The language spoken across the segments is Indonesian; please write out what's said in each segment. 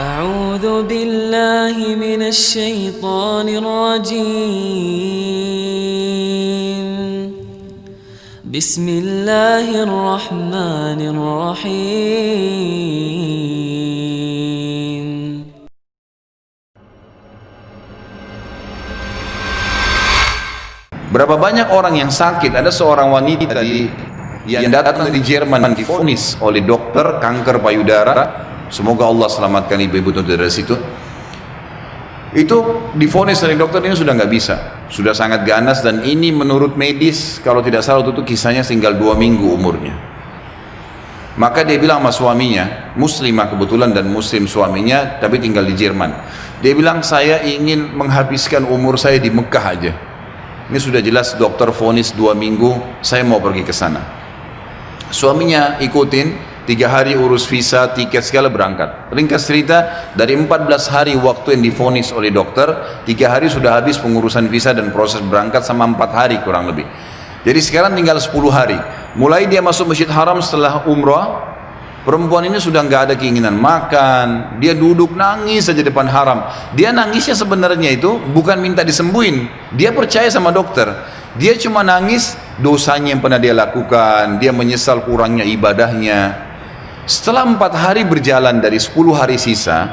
أعوذ بالله من الشيطان الرجيم بسم الله الرحمن الرحيم Berapa banyak orang yang sakit? Ada seorang wanita yang datang dari Jerman divonis oleh dokter kanker payudara. Semoga Allah selamatkan ibu-ibu dari situ. Itu divonis oleh dokter, ini sudah nggak bisa, sudah sangat ganas, dan ini menurut medis kalau tidak salah itu kisahnya tinggal 2 minggu umurnya. Maka dia bilang sama suaminya, muslimah kebetulan dan muslim suaminya, tapi tinggal di Jerman. Dia bilang, saya ingin menghabiskan umur saya di Mekah aja. Ini sudah jelas dokter vonis 2 minggu, saya mau pergi ke sana. Suaminya ikutin, 3 hari urus visa, tiket segala, berangkat. Ringkas cerita, dari 14 hari waktu yang divonis oleh dokter, 3 hari sudah habis pengurusan visa dan proses berangkat sama 4 hari kurang lebih. Jadi sekarang tinggal 10 hari. Mulai dia masuk Masjid Haram setelah umrah, perempuan ini sudah nggak ada keinginan makan, dia duduk nangis saja depan haram. Dia nangisnya sebenarnya itu bukan minta disembuhin, dia percaya sama dokter. Dia cuma nangis dosanya yang pernah dia lakukan, dia menyesal kurangnya ibadahnya. Setelah 4 hari berjalan dari 10 hari sisa,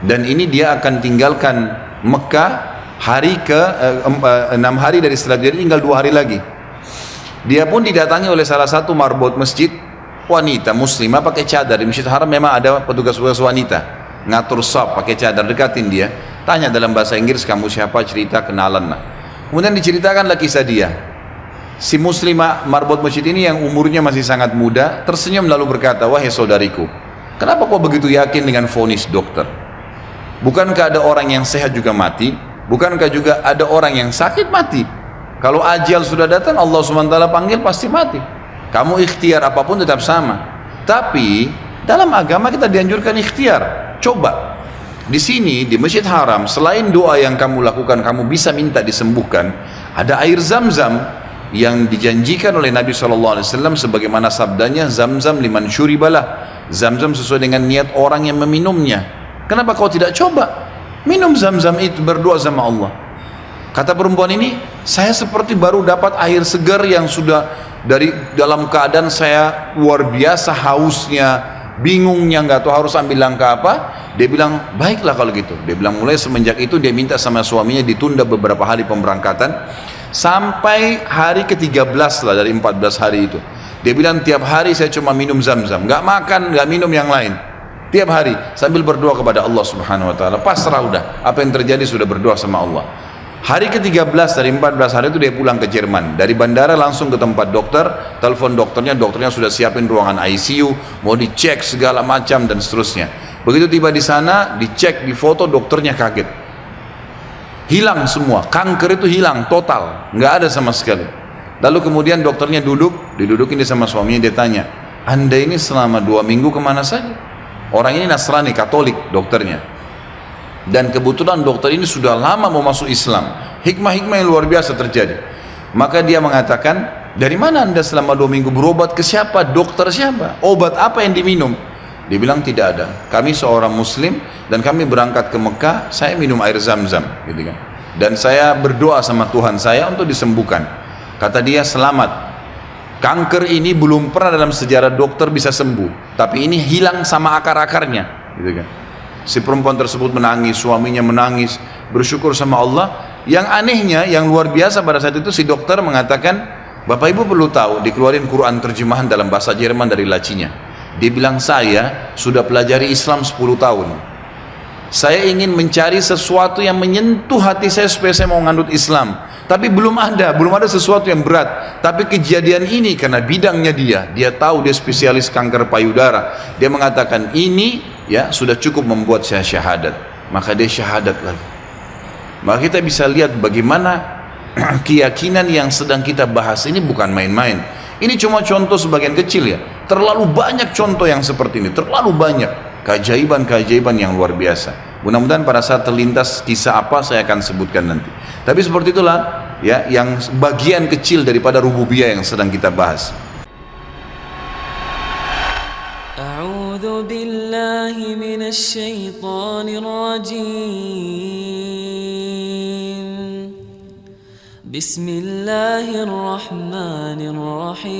dan ini dia akan tinggalkan Mekah hari ke 6 hari dari setelah dia, tinggal 2 hari lagi. Dia pun didatangi oleh salah satu marbot masjid, wanita muslimah pakai cadar. Di Masjid Haram memang ada petugas-petugas wanita ngatur saf pakai cadar, dekatin dia, tanya dalam bahasa Inggris, kamu siapa, cerita, kenalan lah. Kemudian diceritakanlah kisah dia. Si muslimah marbot masjid ini yang umurnya masih sangat muda tersenyum lalu berkata, wahai saudariku, kenapa kau begitu yakin dengan vonis dokter? Bukankah ada orang yang sehat juga mati? Bukankah juga ada orang yang sakit mati? Kalau ajal sudah datang, Allah SWT panggil pasti mati. Kamu ikhtiar apapun tetap sama. Tapi dalam agama kita dianjurkan ikhtiar. Coba di sini di Masjid Haram, selain doa yang kamu lakukan, kamu bisa minta disembuhkan. Ada air Zam-Zam yang dijanjikan oleh Nabi SAW, sebagaimana sabdanya, Zam-Zam liman syuribalah. Zam-Zam sesuai dengan niat orang yang meminumnya. Kenapa kau tidak coba minum Zam-Zam itu, berdoa sama Allah? Kata perempuan ini, saya seperti baru dapat air segar yang sudah dari dalam keadaan saya luar biasa hausnya, bingungnya, nggak tahu harus ambil langkah apa. Dia bilang, baiklah kalau gitu. Dia bilang mulai semenjak itu dia minta sama suaminya ditunda beberapa hari pemberangkatan sampai hari ke-13 lah dari 14 hari itu. Dia bilang tiap hari saya cuma minum Zam-Zam, nggak makan, nggak minum yang lain. Tiap hari sambil berdoa kepada Allah Subhanahu Wa Taala. Pasrah udah, apa yang terjadi sudah berdoa sama Allah. Hari ke-13 dari 14 hari itu dia pulang ke Jerman. Dari bandara langsung ke tempat dokter, telepon dokternya, dokternya sudah siapin ruangan ICU, mau dicek segala macam dan seterusnya. Begitu tiba di sana, dicek, difoto, dokternya kaget. Hilang semua, kanker itu hilang total, nggak ada sama sekali. Lalu kemudian dokternya didudukin dia sama suaminya, dia tanya, Anda ini selama 2 minggu kemana saja? Orang ini Nasrani, Katolik dokternya. Dan kebetulan dokter ini sudah lama mau masuk Islam. Hikmah-hikmah yang luar biasa terjadi. Maka dia mengatakan, dari mana Anda selama 2 minggu, berobat ke siapa, dokter siapa, obat apa yang diminum? Dia bilang tidak ada, kami seorang muslim dan kami berangkat ke Mekah, saya minum air Zam-Zam gitu kan. Dan saya berdoa sama Tuhan saya untuk disembuhkan. Kata dia, selamat, kanker ini belum pernah dalam sejarah dokter bisa sembuh, tapi ini hilang sama akar-akarnya gitu kan. Si perempuan tersebut menangis, suaminya menangis, bersyukur sama Allah. Yang anehnya, yang luar biasa pada saat itu si dokter mengatakan, Bapak Ibu perlu tahu, dikeluarin Quran terjemahan dalam bahasa Jerman dari lacinya. Dia bilang, saya sudah pelajari Islam 10 tahun. Saya ingin mencari sesuatu yang menyentuh hati saya supaya saya mau ngandut Islam. Tapi belum ada sesuatu yang berat. Tapi kejadian ini karena bidangnya dia tahu, dia spesialis kanker payudara. Dia mengatakan ini ya sudah cukup membuat saya syahadat. Maka dia syahadat lagi. Maka kita bisa lihat bagaimana keyakinan yang sedang kita bahas ini bukan main-main. Ini cuma contoh sebagian kecil ya. Terlalu banyak contoh yang seperti ini, terlalu banyak keajaiban-keajaiban yang luar biasa. Mudah-mudahan pada saat terlintas kisah apa saya akan sebutkan nanti. Tapi seperti itulah ya yang bagian kecil daripada rububiyah yang sedang kita bahas. أعوذ بالله من الشيطان الرجيم بسم الله الرحمن الرحيم